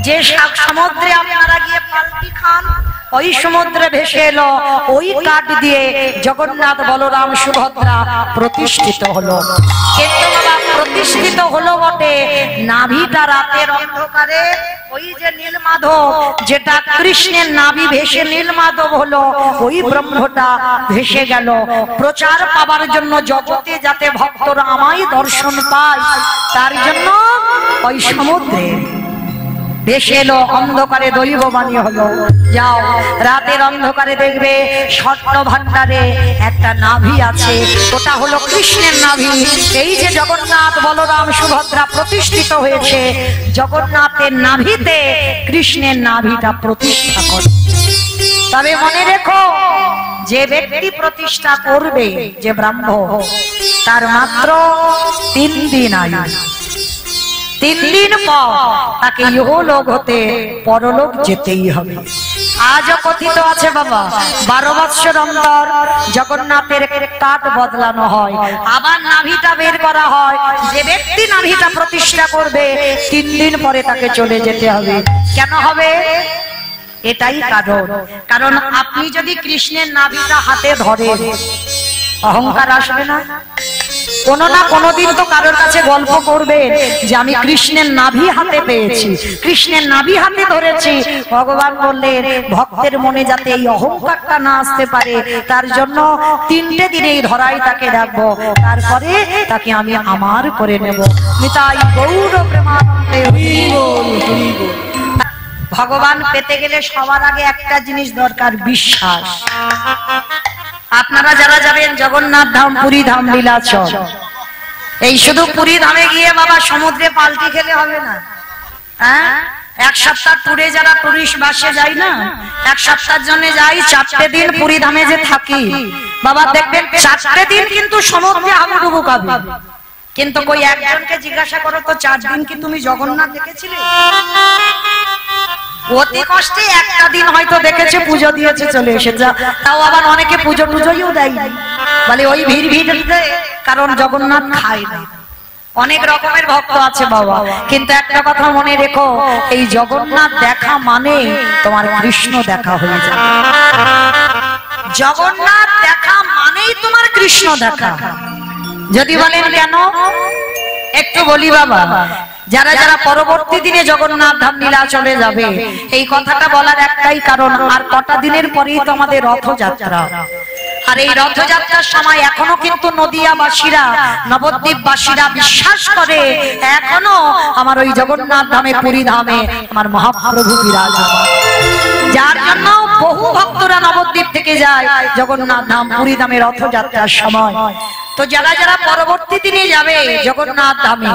যে সমুদ্রে আপনারা গিয়ে পাল্টি খান, ওই সমুদ্রে ভেসে এলো, ওই কাঠ দিয়ে জগন্নাথ বলরাম সুভদ্রা প্রতিষ্ঠিত হলো। কিন্তু বাবা প্রতিষ্ঠিত হলো বটে, নাভিটা রাতের অন্ধকারে ওই যে নীলমাধব, যেটা কৃষ্ণের নাভি ভেসে নীলমাধব হলো, ওই ব্রহ্মটা ভেসে গেল। প্রচার পাবার জন্য জগতে যাতে ভক্তরা আমায় দর্শন পায়, তার জন্য ওই সমুদ্রে ভেসে এলো, অন্ধকারে দৈববাণী হলো। যাও রাতের অন্ধকারে দেখবে স্বর্ণ ভান্ডারে একটা নাভি আছে, ওটা হলো কৃষ্ণের নাভি। এই যে জগন্নাথ বলরাম সুভদ্রা প্রতিষ্ঠিত হয়েছে, জগন্নাথের নাভিতে কৃষ্ণের নাভিটা প্রতিষ্ঠা করে। তবে মনে রেখো, যে ব্যক্তি প্রতিষ্ঠা করবে, যে ব্রাহ্মণ, তার মাত্র 3 দিন আয়ু। 3 দিন পর তাকে ইহলোক হতে পরলোক যেতেই হবে। আজও কথিত আছে বাবা, 12 বৎসর অন্তর জগন্নাথের কাঠ বদলানো হয়, আবার নাভিটা বের করা হয়। যে ব্যক্তি নাভিটা প্রতিষ্ঠা করবে, 3 দিন পরে তাকে চলে যেতে হবে। কেন হবে? এটাই কারণ আপনি যদি কৃষ্ণের নাভিটা হাতে ধরেন, অহংকার আসবে না? কোনো না কোনো দিন তো কারোর কাছে গল্প করবেন যে আমি কৃষ্ণের নাভি হাতে পেয়েছি, কৃষ্ণের নাভি হাতে ধরেছি। ভগবান বললেন ভক্তের মনে যাতে এই অহংকারটা না আসতে পারে, তার জন্য 3টে দিন এই ধরাই তাকে রাখবো, তারপরে তাকে আমি আমার করে নেব। নিতাই গৌর প্রেমানন্দে হরি বল, হরি বল। ভগবান পেতে গেলে সবার আগে একটা জিনিস দরকার, বিশ্বাস। আপনারা যারা যাবেন জগন্নাথ ধাম, পুরী ধাম, লীলাচল, এই শুধু পুরী ধামে গিয়ে বাবা সমুদ্রে পাল্টি খেলে হবে না। হ্যাঁ, 1 সপ্তাহ ট্যুরে যারা টুরিস্ট বাসে যায় না, 1 সপ্তাহের জন্য যাই, 4টে দিন পুরী ধামে যে থাকি বাবা, দেখবেন 4টে দিন কিন্তু সমুদ্রে হাবুডুবু খাবে। কিন্তু কই একজনকে জিজ্ঞাসা করো তো, 4 দিন কি তুমি জগন্নাথ দেখেছিলে? অতি কষ্টে একটা দিন হয়তো দেখেছে, পুজো দিয়েছে, চলে এসেছে। তাও আবার অনেকে পুজো টুজোও দেয়, বলে ওই ভিড় ভিড়ে, কারণ জগন্নাথ খায় না। অনেক রকমের ভক্ত আছে বাবা, কিন্তু একটা কথা মনে রেখো, এই জগন্নাথ দেখা মানে তোমার কৃষ্ণ দেখা হয়ে যাবে। জগন্নাথ দেখা মানেই তোমার কৃষ্ণ দেখা। যদি বলেন কেন, একটু বলি বাবা। যারা যারা পরবর্তী দিনে জগন্নাথ ধাম নীলাচলে যাবে, এই কথাটা বলার একটাই কারণ, আর কটা দিনের পরেই তো আমাদের রথযাত্রা। আর এই রথযাত্রার সময় এখনো কিন্তু নদিয়াবাসীরা, নবদ্বীপবাসীরা বিশ্বাস করে এখনো আমার ওই জগন্নাথ ধামে, পুরী ধামে আমার মহাপ্রভু বিরাজমান। যার জন্য বহু ভক্তরা নবদ্বীপ থেকে যায় জগন্নাথ ধাম, পুরী ধামে রথযাত্রার সময়। তো যারা যারা পরবর্তী দিনে যাবে জগন্নাথ ধামে,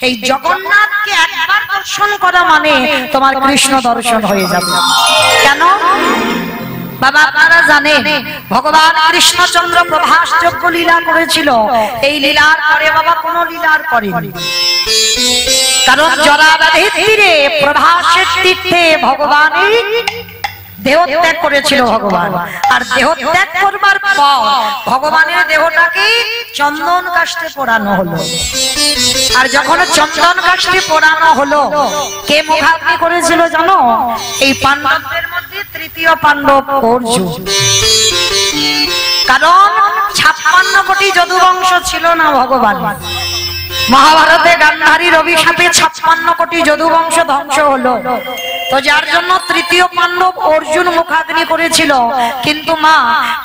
এই জগন্নাথকে একবার দর্শন করা মানে তোমার কৃষ্ণ দর্শন হয়ে যাবে। কেন বাবা? আপনারা জানেন ভগবান কৃষ্ণচন্দ্র প্রভাসযোগ্য লীলা করেছিল। এই লীলার পরে বাবা কোন লীলার করেনি, কারণ জরাবাদের তীরে প্রভাসের তীর্থে ভগবানই দেহত্যাগ করেছিল ভগবান। আর দেহত্যাগ করবার পর ভগবানের দেহটাকে চন্দন কাষ্ঠে পোড়ানো হলো। আর যখন চন্দন কাষ্ঠে পোড়ানো হলো, কে মুখাগ্নি করেছিল জানো? এই পাণ্ডবদের মধ্যে তৃতীয় পাণ্ডব অর্জুন। কারণ 56 কোটি যদুবংশ ছিল না ভগবান। মহাভারতে গান্ধারীর অভিশাপে 56 কোটি যদুবংশ ধ্বংস হলো। তো যার জন্য তৃতীয় পাণ্ডব অর্জুন মুখাগ্নি করেছিল। কিন্তু মা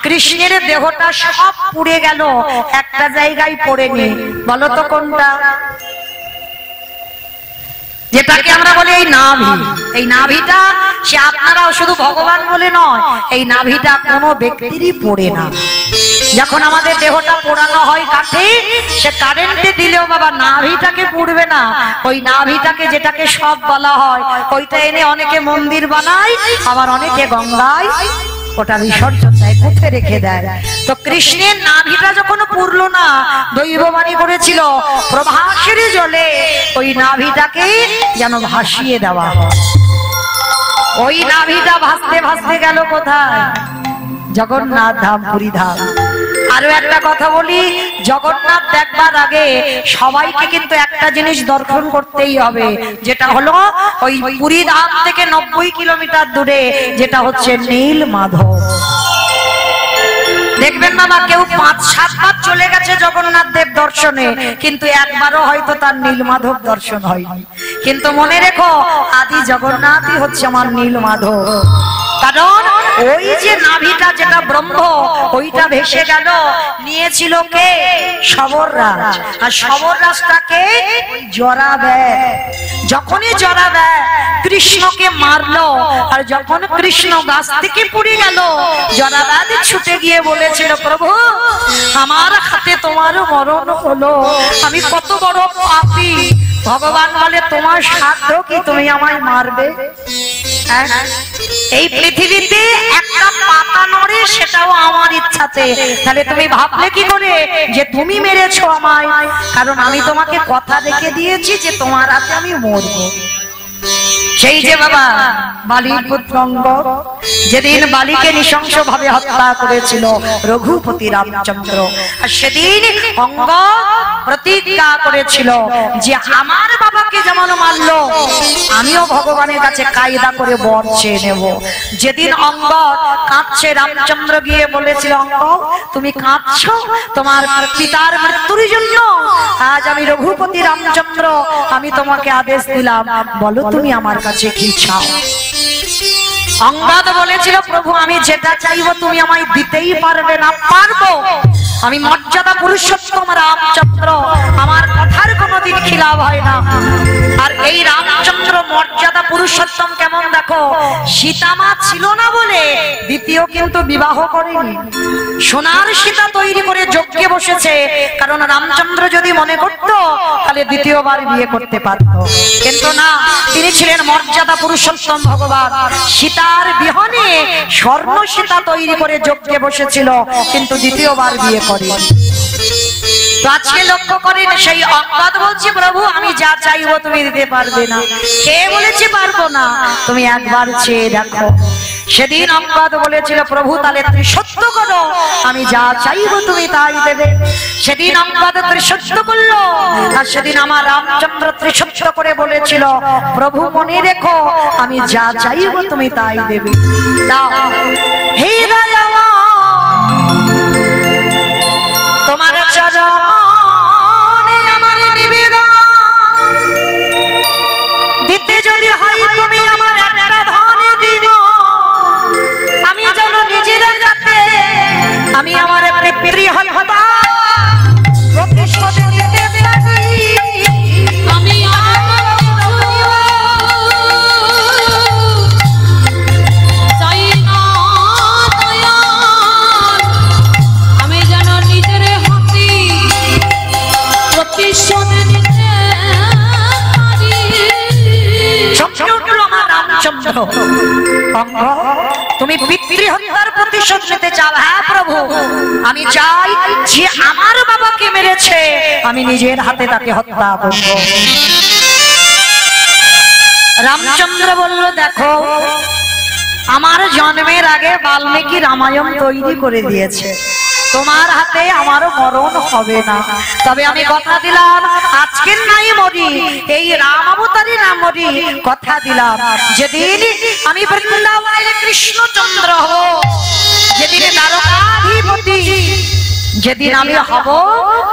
কৃষ্ণের দেহটা সব পুড়ে গেল, একটা জায়গায় পড়েনি। বলো তো কোনটা? যেটাকে আমরা বলি এই নাভি। এই নাভিটা সে আপনারাও শুধু ভগবান বলে নয়, এই নাভিটা কোনো ব্যক্তিরই পড়ে না। যখন আমাদের দেহটা পোড়ানো হয় কাঠে, সে কারেন্টে দিলেও বাবা নাভিটাকে পুড়বে না। ওই নাভিটাকে, যেটাকে সব বলা হয়, ওইটা এনে অনেকে মন্দির বানায়, আবার অনেকে গঙ্গায় ওটা বিসর্জন দেয়, পুঁতে রেখে দেয়। তো কৃষ্ণের নাভিটা যখন পুরলো না, দৈববাণী করেছিল প্রভাসের জলে ওই নাভিটাকে যেন ভাসিয়ে দেওয়া হয়। ওই নাভিটা ভাসতে ভাসতে গেল কোথায়? জগন্নাথ ধাম, পুরী ধাম। আরো একটা কথা বলি, জগন্নাথ দেখবার আগে সবাইকে কিন্তু একটা জিনিস দর্শন করতেই হবে, যেটা হলো ওই পুরী ধাম থেকে 90 কিলোমিটার দূরে যেটা হচ্ছে নীল মাধব। দেখবেন বাবা, কেউ 5-7 বার চলে গেছে জগন্নাথ দেব দর্শনে, কিন্তু একবারও হয়তো তার নীল মাধব দর্শন হয়নি। কিন্তু মনে রেখো, আদি জগন্নাথই হচ্ছে আমার নীল মাধব। কারণ ওই যে নাভিটা যেটা ব্রহ্ম, ওইটা ভেসে গেল, নিয়েছিল কে? শবররাজ। আর শবররাজটাকে জরাব্যাধ। যখনই জরাব্যাধ কৃষ্ণকে মারলো, আর যখন কৃষ্ণ গাছ থেকে পড়ে গেল, জরাব্যাধ ছুটে গিয়ে বলেছিল, প্রভু আমার হাতে তোমার মরণ হলো, আমি কত বড় পাপী। ভগবান বলে, তোমার সাধ্য কি তুমি আমায় মারবে? এই পৃথিবীতে একটা পাতা নড়ে সেটাও আমার ইচ্ছাতে। তাহলে তুমি ভাবলে কি করে যে তুমি মেরেছো আমায়? কারণ আমি তোমাকে কথা রেখে দিয়েছি যে তোমার হাতে আমি মরবো। সেই যে বাবা বালির পুত্র অঙ্গ যেদিন বালিকে নৃশংস ভাবে হত্যা করেছিল রঘুপতি রামচন্দ্র, আর সেদিন অঙ্গ প্রতিজ্ঞা করেছিল যে আমার বাবাকে যেমন মারলো আমিও ভগবানের কাছে কায়দা করে বর চেয়ে নেব। যেদিন অঙ্গ কাঁদছে, রামচন্দ্র গিয়ে বলেছিল, অঙ্গ তুমি কাঁদছো তোমার পিতার মৃত্যুর জন্য? আজ আমি রঘুপতি রামচন্দ্র, আমি তোমাকে আদেশ দিলাম, বলো তুমি আমার কাছে কি চাও? অঙ্গদ বলেছিল, প্রভু আমি যেটা চাইবো তুমি আমায় দিতেই পারবে না। পারবো, আমি মর্যাদা পুরুষোত্তম রামচন্দ্র, আমার কথার কোনোদিন খিলাফ হয় না। আর এই রামচন্দ্র মর্যাদা পুরুষোত্তম কেমন দেখো, সীতামা ছিল না বলে দ্বিতীয় কিন্তু বিবাহ করেনি। সোনার সীতা তৈরি করে যজ্ঞে বসেছে, কারণ রামচন্দ্র যদি মনে করত তাহলে দ্বিতীয়বার বিয়ে করতে পারত, কিন্তু না, তিনি ছিলেন মর্যাদা পুরুষোত্তম ভগবান। সীতার বিহনে স্বর্ণ সীতা তৈরি করে যজ্ঞে বসেছিল, কিন্তু দ্বিতীয়বার বিয়ে করে। তো আজকে লক্ষ্য করেন, সেই অঙ্গদ বলছে, প্রভু আমি যা চাইবো তুমি দিতে পারবে না। কে বলেছে পারবো না? তুমি একবার চেয়ে দেখো। সেদিন অঙ্গদ বলেছিল, প্রভু তাহলে তুমি সত্য করো, আমি যা চাইবো তুমি তাই দেবে। সেদিন অঙ্গদ ত্রিসত্য করলো, আর সেদিন আমার রামচন্দ্র ত্রিসত্য করে বলেছিল, প্রভু মনে রেখো আমি যা চাইবো তুমি তাই দেবে। দাও হে দয়াময়, তোমার চরণে আমার নিবেদন, দিতে যদি হয় তুমি আমার একটা ধন দিও, আমি যেন নিজের কাছে আমি আমার পিতৃ হত্যা প্রতিশোধ নিতে পারি। আমি চাই না দয়াল, আমি যেন নিজের হাতে প্রতিশোধ নিতে পারি। চমকে উঠল আমার রামচন্দ্র, তুমি পিতৃ হত্যার প্রতিশোধ নিতে চাও? হ্যাঁ প্রভু, আমি চাই যে আমার বাবাকে মেরেছে আমি নিজের হাতে তাকে হত্যা করব। রামচন্দ্র বলল, দেখো আমার জন্মের আগে বাল্মীকি রামায়ণ তৈরি করে দিয়েছে, তোমার হাতে আমারও মরণ হবে না। তবে আমি কথা দিলাম আজকের নাই মরি, এই রাম অবতারে না মরি, কথা দিলাম যেদিন আমি বৃন্দাবনের কৃষ্ণচন্দ্র হব, যেদিন দ্বারকাধিপতি যেদিন আমি হব,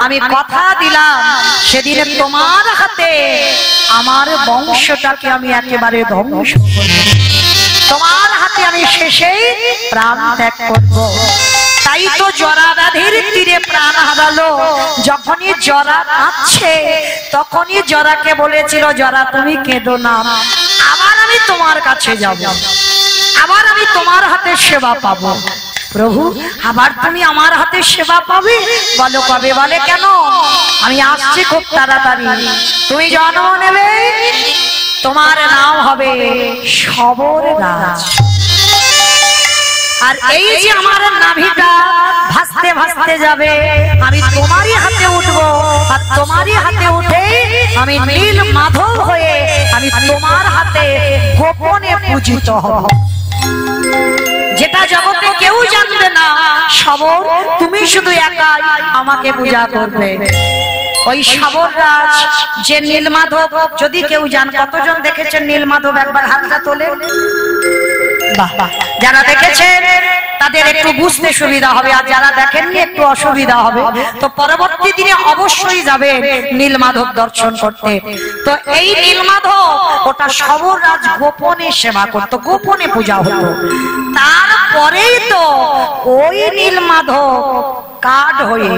আমি কথা দিলাম সেদিন তোমার হাতে আমার বংশটাকে আমি একেবারে ধ্বংস করব, তোমার হাতে আমি শেষেই প্রাণ ত্যাগ করব। তাই তো জরাব্যাধির তীরে প্রাণ হারালো। যখনই জরা কাঁদছে তখনই জরাকে বলেছিল, জরা তুমি কেঁদো না, আবার আমি তোমার কাছে যাব, আবার আমি তোমার হাতে সেবা পাবো। প্রভু আবার তুমি আমার হাতে সেবা পাবে? বলো কবে? বলে কেন, আমি আসছি খুব তাড়াতাড়ি, তুমি জন্ম নেবে, তোমার নাম হবে শবররাজ। আর এই যে আমার নাভিটা ভাসতে ভাসতে যাবে, আমি তোমারই হাতে উঠবো, আর তোমারই হাতে উঠে আমি নীল মাধব হয়ে আমি তোমার হাতে গোপনে পূজিত হব। যেটা জগতে কেউ জানবে না, সবর তুমি শুধু একাই আমাকে পূজা করবে। ওই সবর রাজ যে নীলমাধব, যদি কেউ জান, কতজন দেখেছেন নীলমাধব? একবার হাতটা তোলে। যারা দেখেছেন তাদের একটু বুঝতে সুবিধা হবে, আর যারা দেখেননি একটু অসুবিধা হবে। তো পরবর্তী দিনে অবশ্যই যাবে নীলমাধব দর্শন করতে। তো এই নীলমাধব ওটা সবর রাজ গোপনে সেবা করত, গোপনে পূজা হতো। তারপরেই তো ওই নীলমাধব কাঠ হয়ে,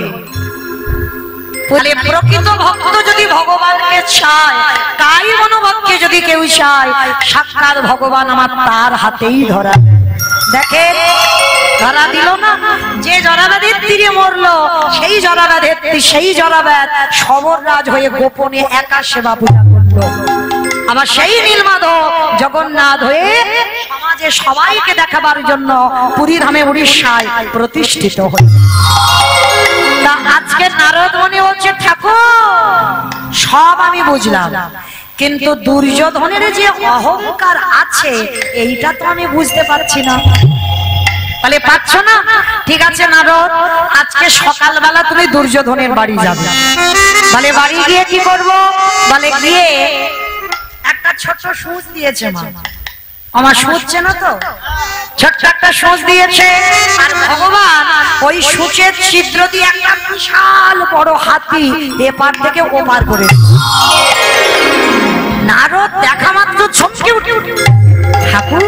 প্রকৃত ভক্ত যদি ভগবানকে চায়, তাই মনোভক্তকে যদি কেউ চায়, সাক্ষাৎ ভগবান আমার তার হাতেই ধরা। দেখে ধরা দিল না, যে জরাব্যাধির তীরে মরলো, সেই জরাব্যাধের সেই জরাব্যাধ সবর রাজ হয়ে গোপনে একা সেবা পূজা করলো। আবার সেই নীলমাধব জগন্নাথ হয়ে সমাজে সবাইকে দেখাবার জন্য পুরী ধামে উড়িষ্যায় প্রতিষ্ঠিত হল। আজকে নারদ মুনি হচ্ছে ঠাকুর, সব আমি বুঝলাম, কিন্তু দুর্যোধনের যে অহংকার আছে এইটা তো আমি বুঝতে পারছি না। বলে পাচ্ছ না? ঠিক আছে নারদ, আজকে সকালবেলা তুমি দুর্যোধনের বাড়ি যাবে। বলে বাড়ি গিয়ে কি করব? বলে গিয়ে একটা ছোট সুচ দিয়েছে মা, আমার শুনছে না তো, ছোট্ট একটা সুচ দিয়েছে, আর ভগবান ওই সুচের ছিদ্র দিয়ে একটা বিশাল বড় হাতি এপার থেকে ওপার করে। নারদ দেখা মাত্র চমকে উঠে, ঠাকুর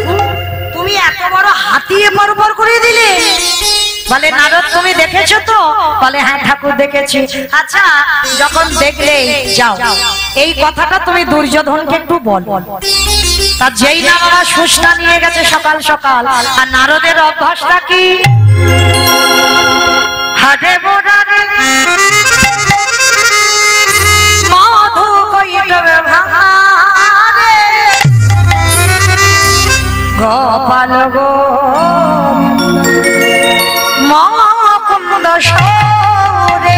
তুমি এত বড় হাতি এপার ওপার করে দিলে? বলে নারদ তুমি দেখেছো তো? বলে হ্যাঁ ঠাকুর দেখেছি। আচ্ছা যখন দেখলে যাও এই কথাটা তুমি দুর্যোধনকে একটু বল। তার যেই না বাবা সুষ্টা নিয়ে গেছে সকাল সকাল, আর নারদের অভ্যাসটা কি? হাটে বোড়ারে মধু কইটবে ভাঙারে গোপাল গো মকুন্দ সরে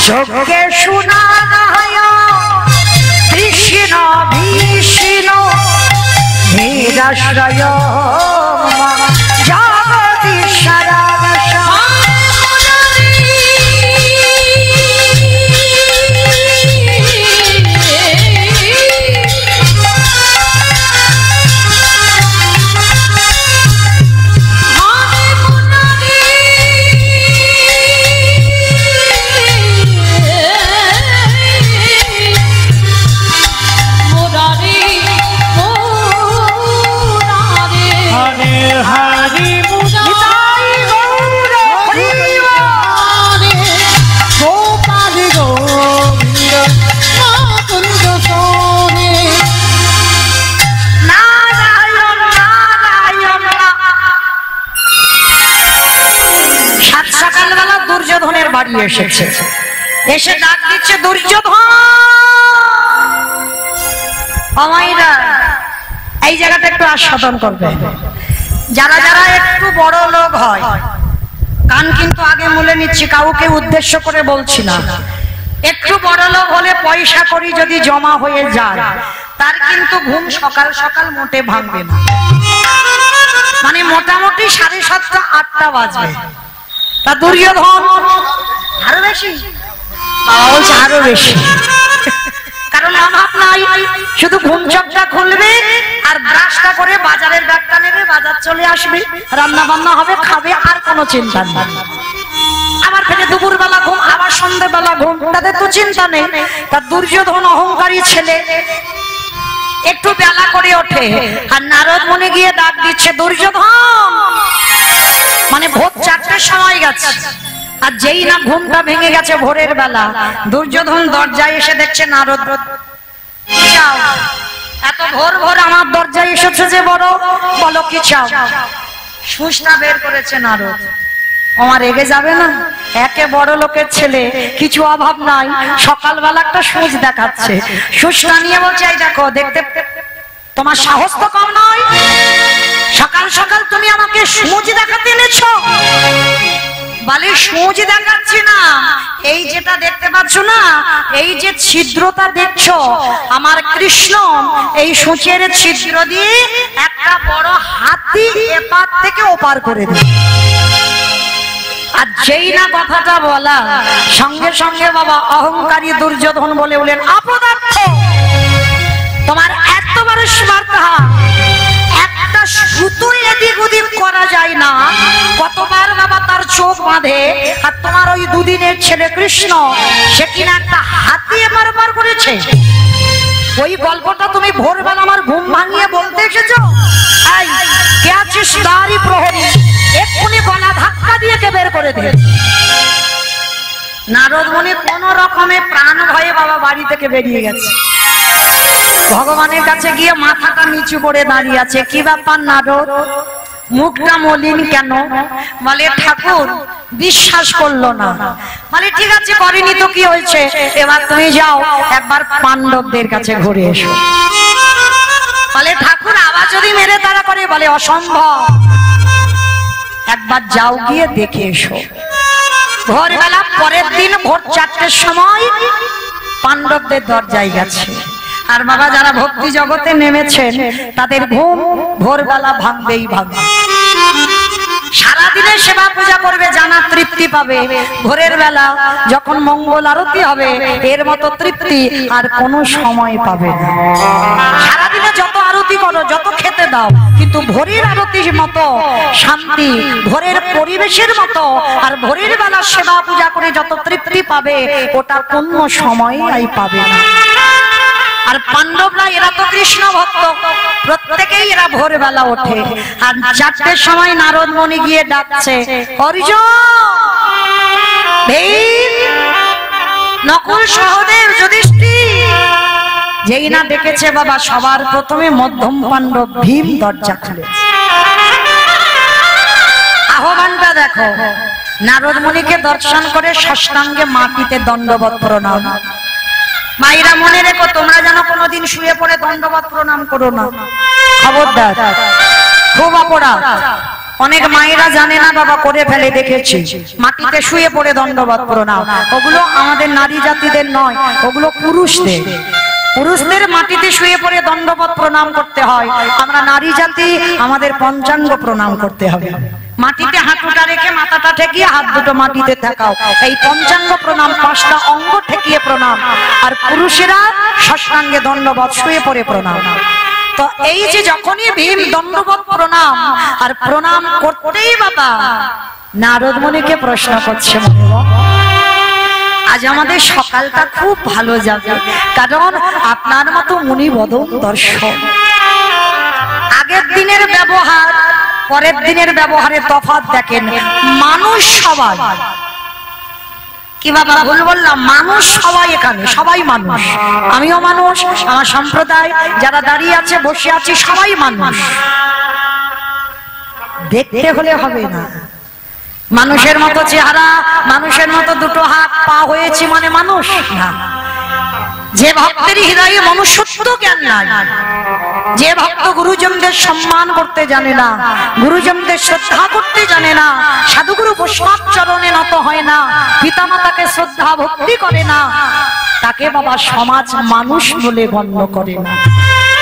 যোগে শুনা কৃষ্ণ ভীষ্ণ নিরাশ্রয় জগদীশ্বরা বাড়ি এসেছে, এসে ডাক দিচ্ছে দুর্যোধন। আমাইরা এই জায়গাটা একটু আস্বাদন করবে, যারা যারা একটু বড় লোক হয়, কান কিন্তু আগে মুলে নিচ্ছি, কাউকে উদ্দেশ্য করে বলছি না। একটু বড় লোক হলে পয়সা করি যদি জমা হয়ে যায়, তার কিন্তু ঘুম সকাল সকাল মোটে ভাঙবে না, মানে মোটামুটি 7:30 8টা বাজবে। তা দুর্যোধন আরো বেশি, বাবা বলছে আরো বেশি, কারণ অভাব নাই, শুধু ঘুম চোখটা খুলবে আর ব্রাশটা করে বাজারের ব্যাগটা নেবে, বাজার চলে আসবে, রান্না বান্না হবে, খাবে, আর কোনো চিন্তা নেই। আবার ফেরে দুপুর বেলা ঘুম, আবার সন্ধ্যে বেলা ঘুম, তাদের তো চিন্তা নেই। তার দুর্যোধন অহংকারী ছেলে, একটু বেলা করে ওঠে, আর নারদ মুনি গিয়ে ডাক দিচ্ছে দুর্যোধন, মানে ভোর 4টের সময় গেছে, আর যেই না ঘুমটা ভেঙে গেছে ভোরের বেলা, দুর্যোধন দরজায় এসে দেখছে নারদ। চাও? এত ভোর ভোর আমার দরজায় এসেছে যে বড়, বলো কি চাও? সুসটা বের করেছে নারদ। আমার রেগে যাবে না? একে বড় লোকের ছেলে, কিছু অভাব নাই, সকালবেলা একটা সুচ দেখাচ্ছে। সুসটা নিয়ে বলছে, এই দেখো, দেখতে তোমার সাহস তো কম নয়, সকাল সকাল তুমি আমাকে সুচ দেখাতে এনেছো। বলে সুচ দেখাচ্ছি না, এই যেটা দেখতে পাচ্ছ না, এই যে ছিদ্রটা দেখছো, আমার কৃষ্ণ এই সূচের ছিদ্র দিয়ে একটা বড় হাতি এপার থেকে ওপার করে দেয়। আর যেই না কথাটা বলা, সঙ্গে সঙ্গে বাবা অহংকারী দুর্যোধন বলে বলেন, অপদার্থ, তোমার এত বড় স্পর্ধা, একটা সুতো এদিক ওদিক করা যায় না, কতবার বাবা তার চোখ বাঁধে। আর তোমার ওই দুদিনের ছেলে কৃষ্ণ, সে কিনা একটা হাতি এবার বার করেছে। ওই গল্পটা তুমি ভোরবেলা আমার ঘুম ভাঙিয়ে বলতে এসেছো? এই কে আছিস তারই প্রহরী, এক্ষুনি গলা ধাক্কা দিয়ে কে বের করে দে। নারদ মুনি কোন রকমে প্রাণ ভয়ে বাবা বাড়ি থেকে বেরিয়ে গেছে। ভগবানের কাছে গিয়ে মাথাটা নিচু করে দাঁড়িয়ে আছে। কি ব্যাপার নারদ, মুখটা মলিন কেন? বলে ঠাকুর বিশ্বাস করলো না। বলে ঠিক আছে, করেনি তো কি হয়েছে, এবার তুমি যাও একবার পাণ্ডবদের কাছে ঘুরে এসো। বলে ঠাকুর আবার যদি মেরে তারা করে? বলে অসম্ভব, একবার যাও গিয়ে দেখে এসো। ভোরবেলা পরের দিন ভোর 4টের সময় পাণ্ডবদের দরজায় গেছে। আর বাবা যারা ভক্তি জগতে নেমেছেন তাদের ঘুম ভোরবেলা ভাঙবেই ভাঙবে। সারাদিনে সেবা পূজা করবে, জানা তৃপ্তি পাবে। ভোরের বেলা যখন মঙ্গল আরতি হবে, এর মতো তৃপ্তি আর কোনো সময় পাবে না। সারাদিনে যত আরতি করো, যত খেতে দাও, কিন্তু ভোরের আরতির মতো শান্তি, ভোরের পরিবেশের মতো আর ভোরের বেলা সেবা পূজা করে যত তৃপ্তি পাবে, ওটা কোনো সময়ই পাবে না। আর পাণ্ডবরা এরা তো কৃষ্ণ ভক্ত, প্রত্যেকেই এরা ভোরবেলা ওঠে। আর 4টের সময় নারদ মুনি গিয়ে ডাকছে, অর্জুন, ভীম, নকুল, সহদেব, যুধিষ্ঠির। যেই না দেখেছে বাবা, সবার প্রথমে মধ্যম পাণ্ডব ভীম দরজা খুলেছে। আহ্বানটা দেখো, নারদ মুনিকে দর্শন করে সাষ্টাঙ্গে মাটিতে দণ্ডবত প্রণাম। মায়েরা মনে রেখো, তোমরা যেন কোনোদিন শুয়ে পড়ে দণ্ডবত প্রণাম করো না, খবরদার, খুব অপরাধ। অনেক মায়েরা জানে না বাবা, করে ফেলে, দেখেছি। মাটিতে শুয়ে পড়ে দণ্ডবত প্রণাম, ওগুলো আমাদের নারী জাতিদের নয়, ওগুলো পুরুষদের। পুরুষদের মাটিতে শুয়ে পড়ে দণ্ডবত প্রণাম করতে হয়। আমরা নারী জাতি, আমাদের পঞ্চাঙ্গ প্রণাম করতে হবে। মাটিতে হাঁটুটা রেখে মাথাটা ঠেকিয়ে হাত দুটো মাটিতে ঠেকাও, এই পঞ্চাঙ্গ প্রণাম, 5টা অঙ্গ ঠেকিয়ে প্রণাম। আর পুরুষেরা সাষ্টাঙ্গে দণ্ডবত শুয়ে পড়ে প্রণাম। তো এই যে যখনই ভীম দণ্ডবত প্রণাম, আর প্রণাম করতেই বাবা নারদ মুনিকে প্রশ্ন করছে, আজ আমাদের সকালটা খুব ভালো যাবে, কারণ আপনার মতো মুনি বদন দর্শন। আগের দিনের ব্যবহার পরের দিনের ব্যবহারে তফাৎ দেখেন। মানুষ সবাই, কি বাবা ভুল বললাম? মানুষ সবাই, এখানে সবাই মানুষ, আমিও মানুষ, আমার সম্প্রদায় যারা দাঁড়িয়ে আছে, বসে আছি, সবাই মানুষ। দেখতে হলে হবে না, মানুষের মতো চেহারা, মানুষের মতো দুটো হাত পা হয়েছে মানে মানুষ না। যে ভক্তের হৃদয়ে মনুষ্যত্ব জ্ঞান নাই, যে ভক্ত গুরুজনদের সম্মান করতে জানে না, গুরুজনদের শ্রদ্ধা করতে জানে না, সাধুগুরু বৈষ্ণব চরণে নত হয় না, পিতামাতাকে শ্রদ্ধা ভক্তি করে না, তাকে বাবা সমাজ মানুষ বলে গণ্য করে না।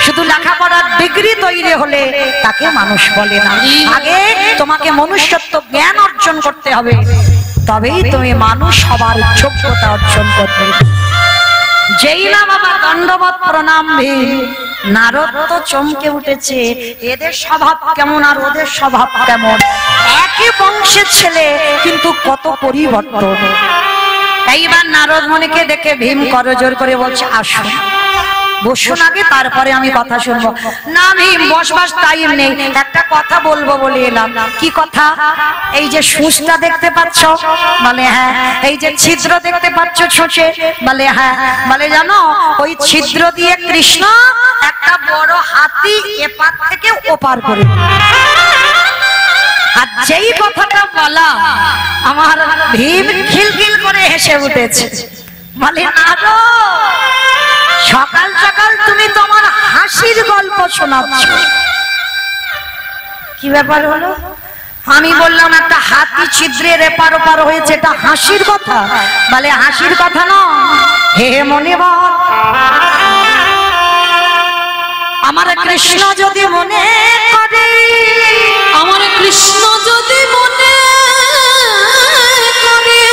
শুধু লেখাপড়ার ডিগ্রি তৈরি হলে তাকে মানুষ বলে না। আগে তোমাকে মনুষ্যত্ব জ্ঞান অর্জন করতে হবে, তবেই তুমি মানুষ হবার যোগ্যতা অর্জন করবে। যেই না বাবা দণ্ডবত প্রণাম ভীম, নারদ তো চমকে উঠেছে, এদের স্বভাব কেমন আর ওদের স্বভাব কেমন, একই বংশের ছেলে কিন্তু কত পরিবর্তন। এইবার নারদ মুনিকে দেখে ভীম করজোর করে বলছে, আসুন। বসুন আগে, তারপরে আমি কথা শুনবো। না আমি বসবার টাইম নেই, একটা কথা বলবো বলে এলাম। কি কথা? এই যে সুচটা দেখতে পাচ্ছ? বলে হ্যাঁ। এই যে ছিদ্র দেখতে পাচ্ছ ছোটে? বলে হ্যাঁ। বলে জানো ওই ছিদ্র দিয়ে কৃষ্ণ একটা বড় হাতি এপার থেকে ওপার করে। আর যেই কথাটা বলা আমার ভীম খিলখিল করে হেসে উঠেছে। বলে না গো, সকাল সকাল তুমি তোমার হাসির গল্প শোনাচ্ছ। কি ব্যাপার হলো? আমি বললাম একটা হাতি ছিদ্রের এপার ওপার হয়েছে, এটা হাসির কথা? বলে হাসির কথা নয়, হে মনে বল, আমার কৃষ্ণ যদি মনে করে, আমার কৃষ্ণ যদি মনে করে,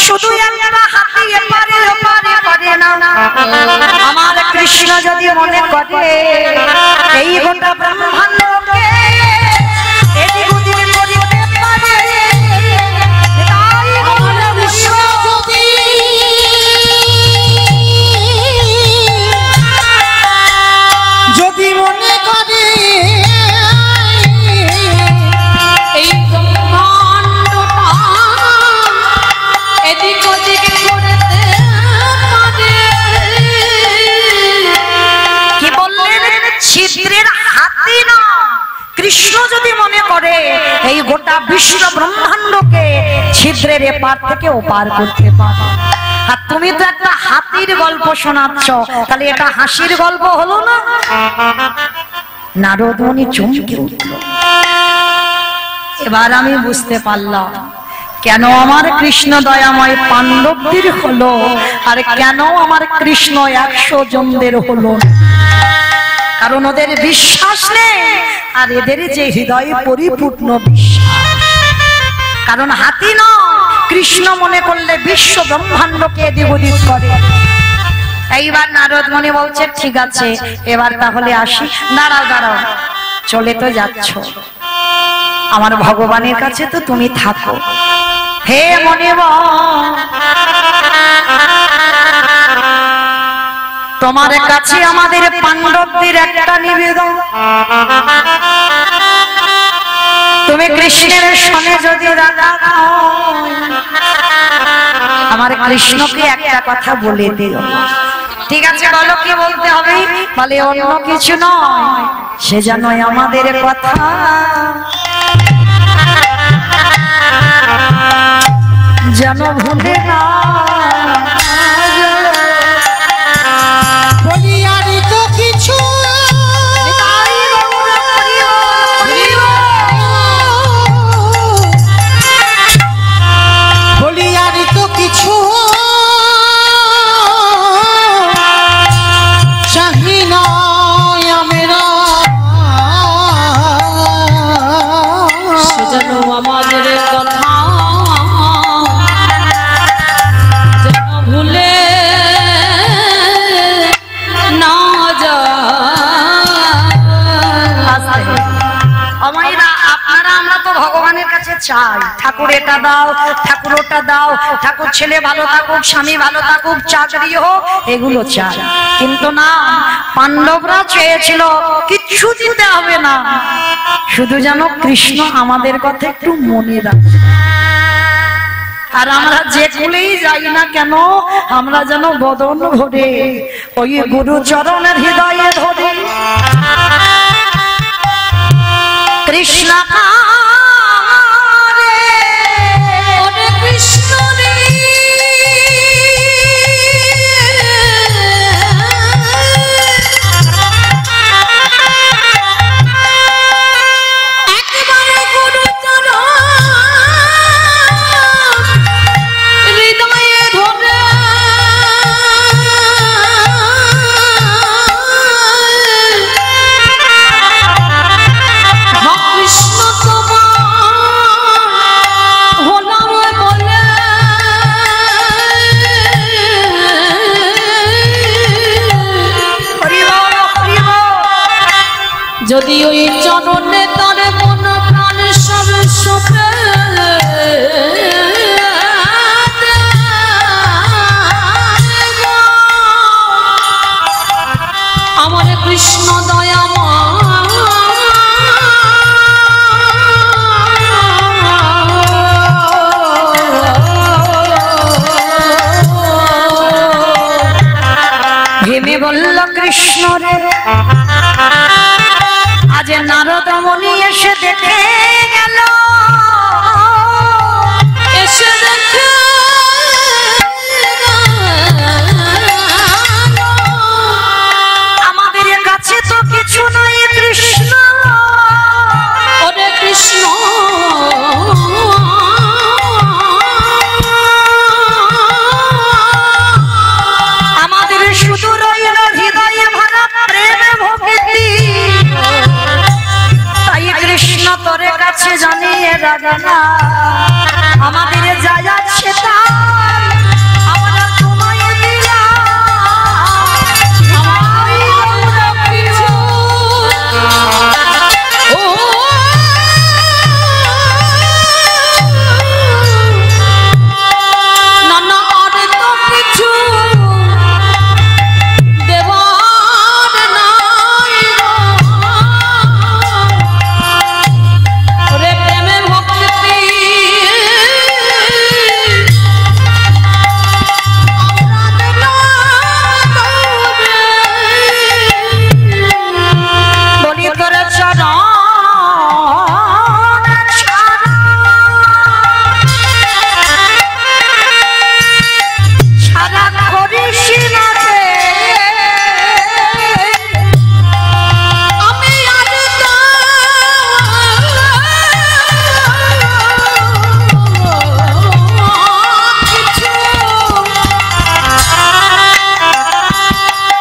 শুধু একটা হাতি এপারে ওপারে করে না, আমার কৃষ্ণ যদি মনে করে এই গোটা ব্রহ্মাণ্ডকে এদিক ওদিক করিতে পারে, তাই আমার কৃষ্ণ যদি মনে করে এই ব্রহ্মাণ্ডটা এদিক ওদিক করতে পারে। কি বললেন? ছিদ্রের হাতি না, কৃষ্ণ যদি মনে করে এই গোটা বিশ্ব ব্রহ্মাণ্ডকে ছিদ্রের এপার থেকে ওপার করতে পারে। আর তুমি তো একটা হাতির গল্প শোনাচ্ছ, তাহলে এটা হাসির গল্প হলো না? নারদ মুনি চমকে উঠল। এবার আমি বুঝতে পারলাম কেন আমার কৃষ্ণ দয়াময় পাণ্ডবদের হলো আর কেন আমার কৃষ্ণ 100 জনদের হলো। কারণ ওদের বিশ্বাস নেই, আর এদের যে হৃদয়ে পরিপূর্ণ বিশ্বাস। কারণ হাতি নয়, কৃষ্ণ মনে করলে বিশ্ব ব্রহ্মাণ্ডকে এদিক ওদিক করে। এইবার নারদ মুনি বলছে ঠিক আছে, এবার তাহলে আসি। দাঁড়াও দাঁড়াও, চলে তো যাচ্ছ, আমার ভগবানের কাছে তো তুমি থাকো। হে মনে তোমার কাছে আমাদের পাণ্ডবদের একটা নিবেদন, তুমি কৃষ্ণের সনে যদি রাধা আমার কৃষ্ণকে একটা কথা বলে দিও। ঠিক আছে বলো, কি বলতে হবে? বলে অন্য কিছু নয়, সে জানোই আমাদের কথা যেন ভুলে না। বলি আর তো কিছু বলি আর তো কিছু চাহি না আমরা, সেজন্য আমাদের কথা যেন ভুলে না আপনারা আমরা তো ভগবানের কাছে চাই, ঠাকুর এটা দাও, ঠাকুর ওটা দাও, ঠাকুর ছেলে ভালো থাকুক, স্বামী ভালো থাকুক, চাকরি হোক, এগুলো চাই। কিন্তু না, পাণ্ডবরা চেয়েছিল কিচ্ছু দিতে হবে না, শুধু যেন কৃষ্ণ আমাদের কথা একটু মনে রাখে। আর আমরা যে কুলেই যাই না কেন, আমরা যেন বদন ভরে ওই গুরু চরণের হৃদয়ে ধরে কৃষ্ণ কৃষ্ণ রে একবারে গুরু চরণ হৃদয়ে ধরে কৃষ্ণ যদি ওই চরণে তার মন প্রাণ সব সপে আজ নারদ মুনি এসে দেখে গেল, এসে দেখে আমাদের কাছে তো কিছু নাই কৃষ্ণ, ওরে কৃষ্ণ আমাদের শুধু রইল হৃদয়ে ভরা প্রেম ভক্তি, তাই কৃষ্ণ তোরে কাছে জানিয়ে রাখা না আমাদের যা যাচ্ছে তাই আমরা তোমায় দিলাম, আমায় আমরা কিছু ও না না আর তো কিছু দেবার নাই গো। ওরে প্রেমে ভক্তি বলি তোর চরণ ছাড়া করিস না রে, আমি আর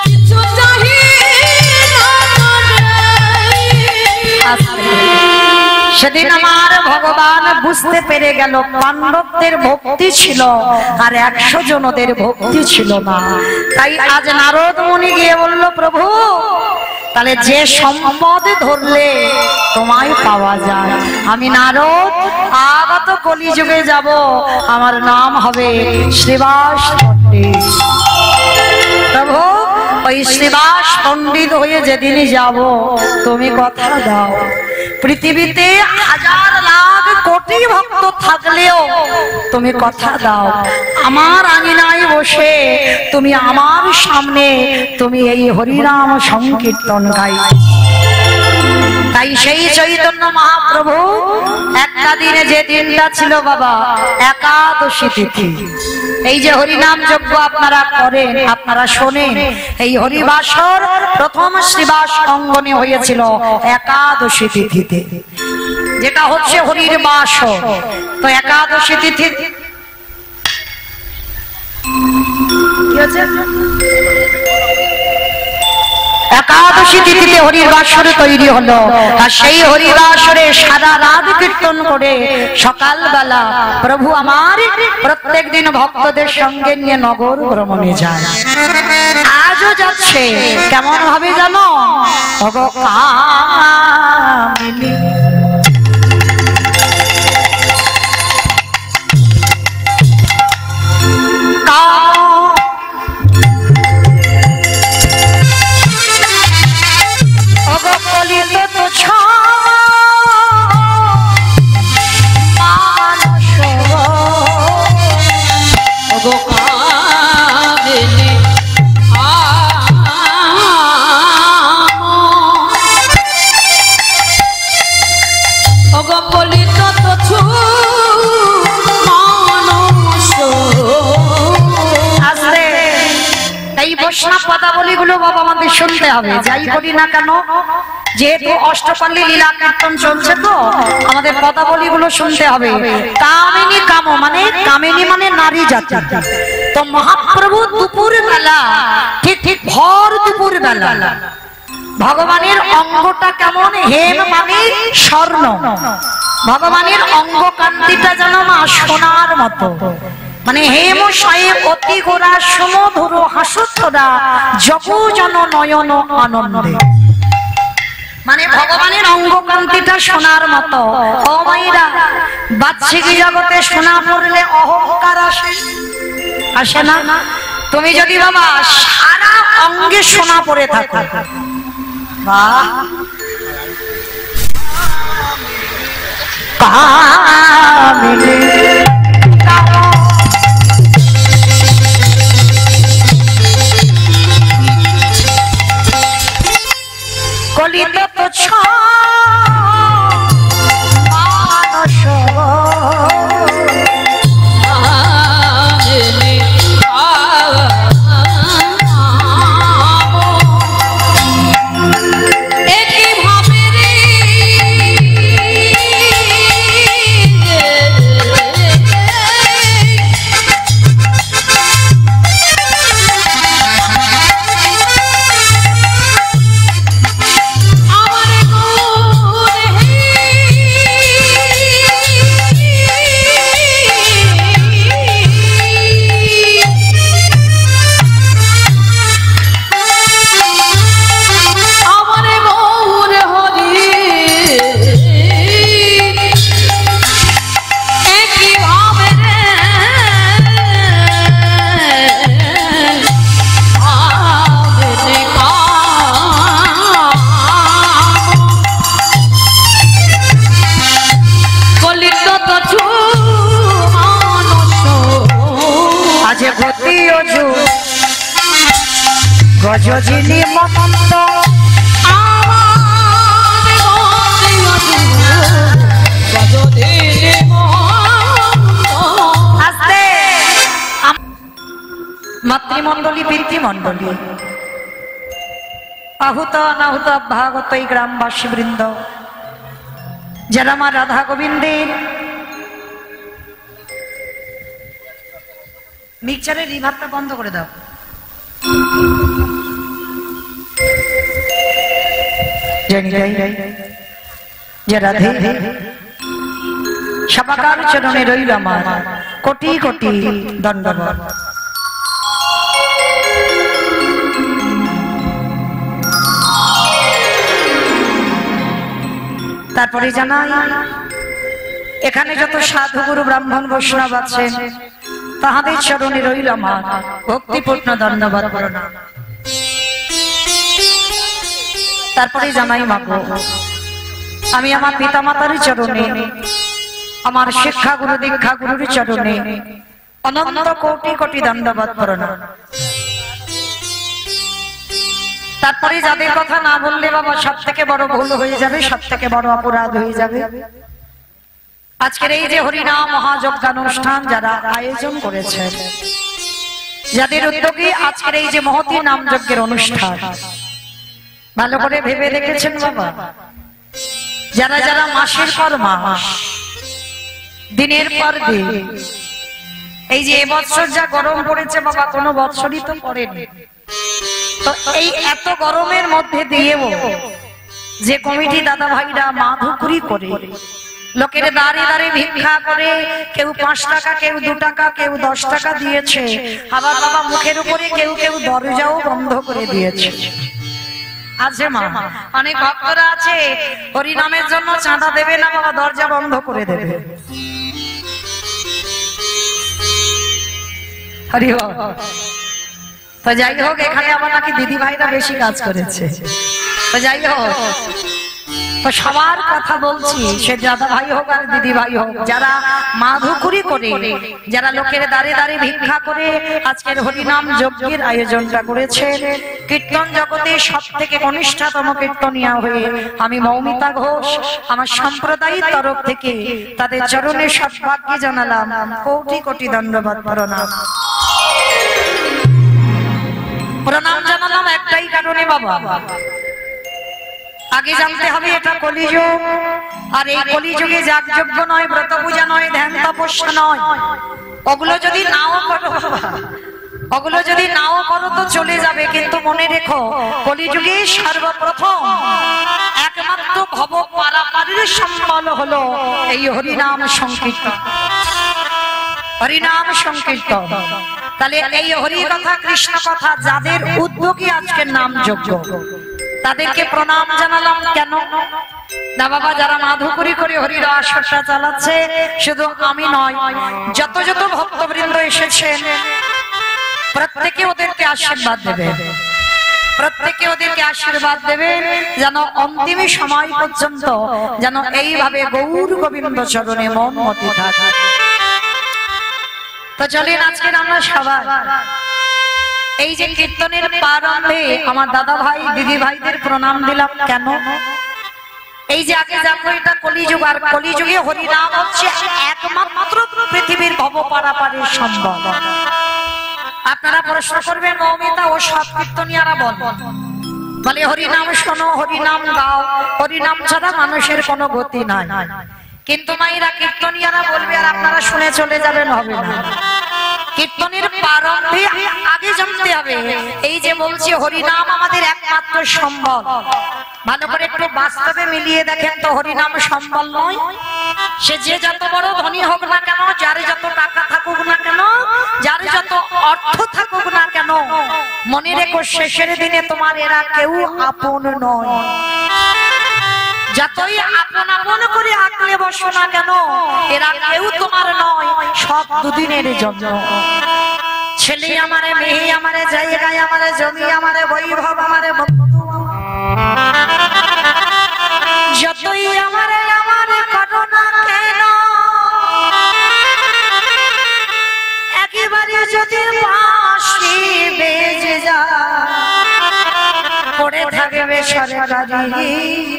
কিছু চাহি সেদিন আমার ভগবান বুঝতে পেরে গেল পাণ্ডবদের ভক্তি ছিল আর 100 জনদের ভক্তি ছিল না, তাই আজ নারদ মুনি গিয়ে বলল প্রভু তাহলে যে সম্পদ ধরলে তোমায় পাওয়া যায়, আমি নারদ আগত কলিযুগে যাব, আমার নাম হবে শ্রীবাস পণ্ডিত। প্রভু ওই শ্রীবাস পণ্ডিত হয়ে যেদিনই যাব তুমি কথা দাও, পৃথিবীতে হাজার লাখ কোটি ভক্ত থাকলেও তুমি কথা দাও আমার আঙিনায় বসে তুমি আমার সামনে তুমি এই হরিনাম সংকীর্তন গাই। তাই সেই চৈতন্য মহাপ্রভু একটা দিনে যে দিনটা ছিল বাবা একাদশী তিথি, এই যে হরিনাম যজ্ঞ আপনারা করেন আপনারা শোনেন, এই হরিবাসর প্রথম শ্রীবাস অঙ্গনে হয়েছিল একাদশী তিথিতে, যেটা হচ্ছে হরির বাসর। তো একাদশী তিথি কি হচ্ছে একাদশী তিথিতে হরির বাসর তৈরি হলো, আর সেই হরির বাসরে সারা রাত কীর্তন করে সকালবেলা প্রভু আমার প্রত্যেক দিন ভক্তদের সঙ্গে নিয়ে নগর ভ্রমণে যায়, আজও যাচ্ছে। কেমন ভাবে জানো, ওগো কামিনী পদাবলীগুলো বাবা আমাদের শুনতে হবে, যাই বলি না কেন, যেহেতু অষ্টপল্লী লীলা কীর্তন চলছে তো আমাদের পদাবলীগুলো শুনতে হবে। কামিনী কাম মানে কামিনী মানে নারী জাতি, তো মহাপ্রভু দুপুর বেলা ঠিক ঠিক ভর দুপুর বেলা ভগবানের অঙ্গটা কেমন, হেম মানে স্বর্ণ, ভগবানের অঙ্গ কান্তিটা যেন মা সোনার মতো, মানে হেম শয়ে অতি গোরা সমধুর হাসুতরা জগজন নয়ন আনন্দে, মানে ভগবানের অঙ্গকান্তিটা সোনার মতো। ও মাইরা বাহ্যিক জগতে সোনা পড়লে অহংকার আসে, আসে না? তুমি যদি বাবা সারা অঙ্গে সোনা পড়ে থাকো, বাহ কামিনী কলিত তো অজু গজজিনি মমন্ত আস্তে মাতৃমণ্ডলী পিতৃমণ্ডলী আহুত অনাহুত ভাগত এই গ্রামবাসী বৃন্দ যারা আমার রাধা গোবিন্দের মিক্সচারের রিভারটা বন্ধ করে দাও। যে রাধে সবাকার চরণে রইল আমার কোটি কোটি দণ্ডবত। তারপরে জানাই এখানে যত সাধু গুরু ব্রাহ্মণ বৈষ্ণব আছেন তাহাদের চরণে রইল আমার ভক্তিপূর্ণ ধন্যবাদ প্রণাম। তারপরে জানাই মাগো আমি আমার পিতা মাতার চরণে আমার শিক্ষা গুরু দীক্ষা গুরুর চরণে অনন্ত কোটি কোটি ধন্যবাদ প্রণাম। তারপরে যাদের কথা না বললে বাবা সব থেকে বড় ভুল হয়ে যাবে, সব থেকে বড় অপরাধ হয়ে যাবে। আজকের এই যে হরিনাম মহাযজ্ঞানুষ্ঠান যারা আয়োজন করেছেন, যাদের উদ্যোগে আজকের এই যে মহতী নাম যজ্ঞের অনুষ্ঠান, ভালো করে ভেবে দেখেছেন বাবা? যারা যারা মাসের পর মাস দিনের পর দিন, এই যে এবছর যা গরম পড়েছে বাবা কোনো বছরই তো পড়েনি, তো এই এত গরমের মধ্যে দিয়েও যে কমিটি দাদা ভাইরা মাধুকুরি করে লোকের দাঁড়িয়ে দাঁড়িয়ে ভিক্ষা করে, কেউ 5 টাকা, কেউ 2 টাকা, কেউ 10 টাকা দিয়েছে, আবার বাবা মুখের উপরে কেউ কেউ দরজাও বন্ধ করে দিয়েছে। আছে মা, অনেক ভক্তরা আছে হরিনামের জন্য চাঁদা দেবে না বাবা, দরজা বন্ধ করে দেবে। হরি বল। তো যাই হোক, এখানে আবার নাকি দিদি ভাইরা বেশি কাজ করেছে। তো যাই হোক, তো সবার কথা বলছি, সে দাদা ভাই হোক আর দিদি ভাই হোক, যারা মাধুকুরি করে, যারা লোকের দাঁড়িয়ে দাঁড়িয়ে ভিক্ষা করে আজকের হরিনাম যজ্ঞের আয়োজনটা করেছে, কীর্তন জগতে সব থেকে কনিষ্ঠতম কীর্তনিয়া হয়ে আমি মৌমিতা ঘোষ আমার সম্প্রদায়ের তরফ থেকে তাদের চরণে সদ্ভাগ্য জানালাম, কোটি কোটি ধন্যবাদ প্রণাম। প্রণাম জানালাম একটাই কারণে বাবা, আগে জানতে হবে এটা কলিযুগ, আর এই কলিযুগে যাগযজ্ঞ নয়, ব্রত পূজা নয়, ধ্যান তপস্যা নয়, ওগুলো যদি নাও করো, ওগুলো যদি নাও করো তো চলে যাবে, কিন্তু মনে রেখো কলিযুগে সর্বপ্রথম একমাত্র ভব পারাপারের সম্বল হলো এই হরিনাম সংকীর্তন। হরিনাম সংকীর্তন, তাহলে এই হরি কথা কৃষ্ণ কথা যাদের উদ্যোগী আজকের নাম যজ্ঞ, তাদেরকে প্রণাম জানালাম। কেন না বাবা, যারা মাধুকরী করে হরির আসরটা চালাচ্ছে, শুধু আমি নয়, যত যত ভক্তবৃন্দ এসেছেন প্রত্যেকে ওদেরকে আশীর্বাদ দেবে, প্রত্যেকে ওদেরকে আশীর্বাদ দেবে, যেন অন্তিম সময় পর্যন্ত যেন এইভাবে গৌর গোবিন্দ চরণে মন মতি থাকে। তো চলেন আজকের আমরা সবাই এই যে কীর্তনের প্রারম্ভে আমার দাদা ভাই দিদি ভাইদের প্রণাম দিলাম। কেন? এই যে আগে দেখো এটা কলিযুগ, আর কলিযুগে হরিনাম হচ্ছে একমাত্র পৃথিবীর ভব পারাপারের সম্ভব। আপনারা প্রশ্ন করবেন মৌমিতা ও সব কীর্তনিয়ারা বলে হরিনাম শোনো, হরিনাম গাও, হরিনাম ছাড়া মানুষের কোনো গতি নাই। কিন্তু মাইরা কীর্তনিয়ারা বলবে আর আপনারা শুনে চলে যাবেন, হবে না। কীর্তনের প্রারম্ভে আগে জানতে হবে এই যে বলছি হরিনাম আমাদের একমাত্র সম্বল। ভালো করে একটু বাস্তবে মিলিয়ে দেখেন তো, হরিনাম সম্বল নয়। সে যে যত বড় ধনী হোক না কেন, যার যত টাকা থাকুক না কেন, যার যত অর্থ থাকুক না কেন, মনে রেখো শেষের দিনে তোমার এরা কেউ আপন নয়। যতই আপন আপন করে আঁকলে বসো না কেন, এরা কেউ তোমার নয়, সব দুদিনের জন্য। ছেলে আমারে, মেয়ে আমারে, জায়গায় আমারে, জমি আমারে, বৈভব আমারে, যতই আমারে আমারে করো না কেন, একেবারে যদি বাস পড়ে থাকবে সরকারি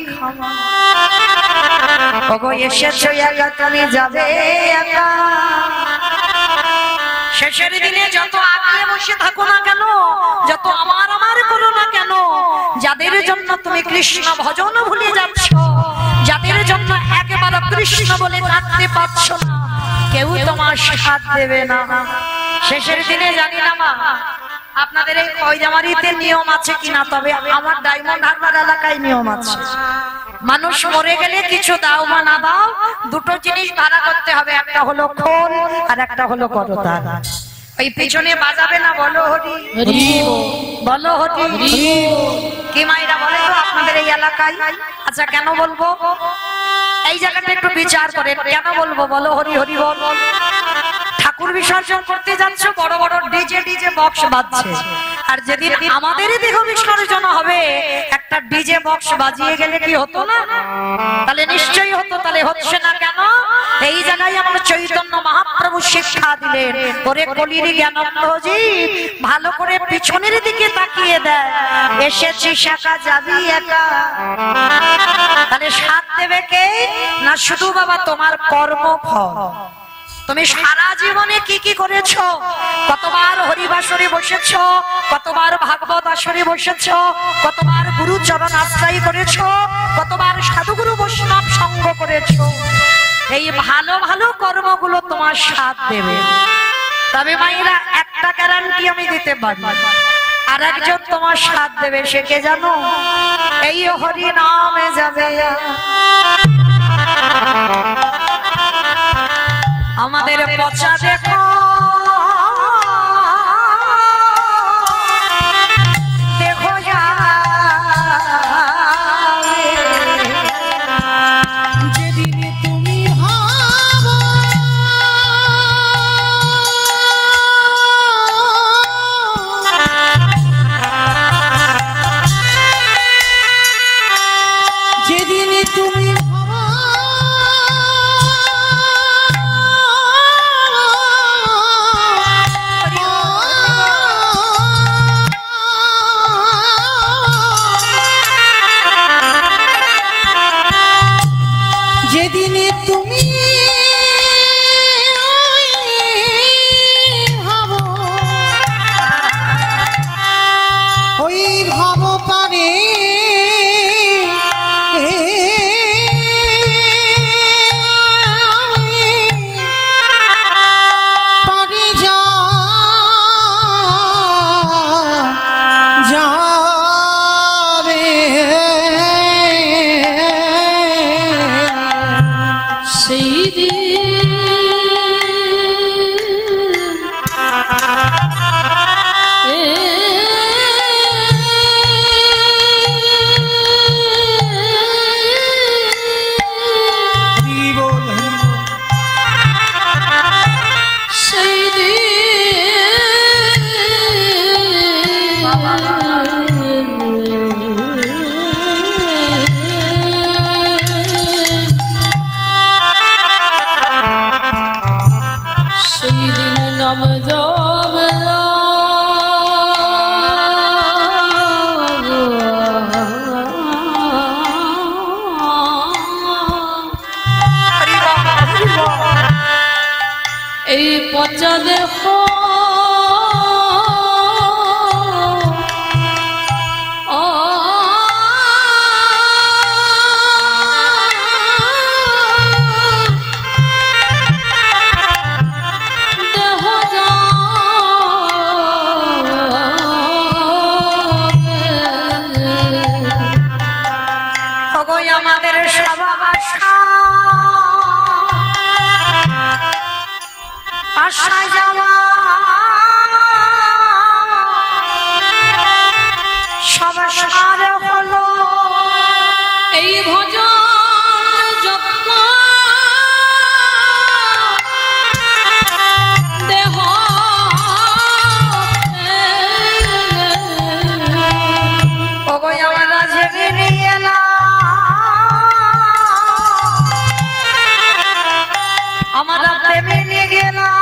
ক্ষমা। ওগো এসেছো একা, তুমি যাবে একা। শেষের দিনে যত আগিয়ে বসে থাকো না কেন, যত আমার আমার করো না কেন, যাদের জন্য তুমি কৃষ্ণ ভজন ভুলে যাচ্ছ, যাদের জন্য একেবারে কৃষ্ণ বলে কাঁদতে পারছ না, কেউ তোমার সাথ দেবে না। শেষের দিনে জানি না মা আপনাদের এই কয়জামারিতে নিয়ম আছে কিনা, তবে আমার ডায়মন্ড হারবার এলাকায় নিয়ম আছে। মানুষ মরে গেলে কিছু দাও বা না দাও, দুটো জিনিস ভাড়া করতে হবে, একটা হলো খোল আর একটা হলো করতাল। ওই পিছনে বাজাবে না, বলো হরি বলো হরি। কি মাইরা বলে তো আপনাদের এই এলাকায়? আচ্ছা কেন বলবো, এই জায়গাটা একটু বিচার করেন, কেন বলবো বলো হরি হরি বল। ঠাকুর বিসর্জন করতে যাচ্ছ, বড় বড় ডিজে বক্স বাজছে, আর যেদিন আমাদের দেহ বিসর্জন হবে একটা ডিজে বক্স বাজিয়ে গেলে কি হতো না? তাহলে নিশ্চয়ই হতো। তাহলে হচ্ছে না কেন? এই জায়গায় আমার চৈতন্য মহাপ্রভু শিক্ষা দিলেন, ওরে কলির জ্ঞানন্দজি ভালো করে পিছনের দিকে তাকিয়ে দেয়, এসেছিস একা যাবি একা। তাহলে সাথ দেবে কে? না শুধু বাবা তোমার কর্মফল। তুমি সারা জীবনে কি কি করেছো, কতবার হরিবাসরে বসেছো, কতবার ভাগবত আসরে বসেছো, কতবার গুরু চরণ আশ্রয় করেছো, কতবার সাধুগুরু বৈষ্ণব সঙ্গ করেছো, এই ভালো ভালো কর্মগুলো তোমার সাথ দেবে। তবে মায়েরা একটা গ্যারান্টি আমি দিতে পারি, আর একজন তোমার সাথ দেবে, সে কে জানো? এই হরি নামে যাবে। আমাদের পচা দেখো দেখো যেদিন তুমি ভাবো যেদিন তুমি এই পচা দেখো আমাদের আশা যাওয়া সব সার হলো এই ভজন যজ্ঞ দেহ ওগো আমরা জেগে নিয়ে না আমরা প্রেমে নিয়ে গেলাম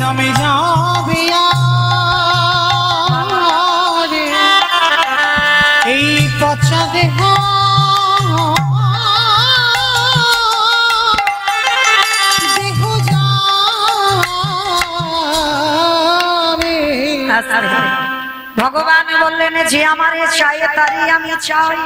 নামে যাবে আর এই পচা দেহ ভগবান বললেন যে আমারে চাই তারই আমি চাই।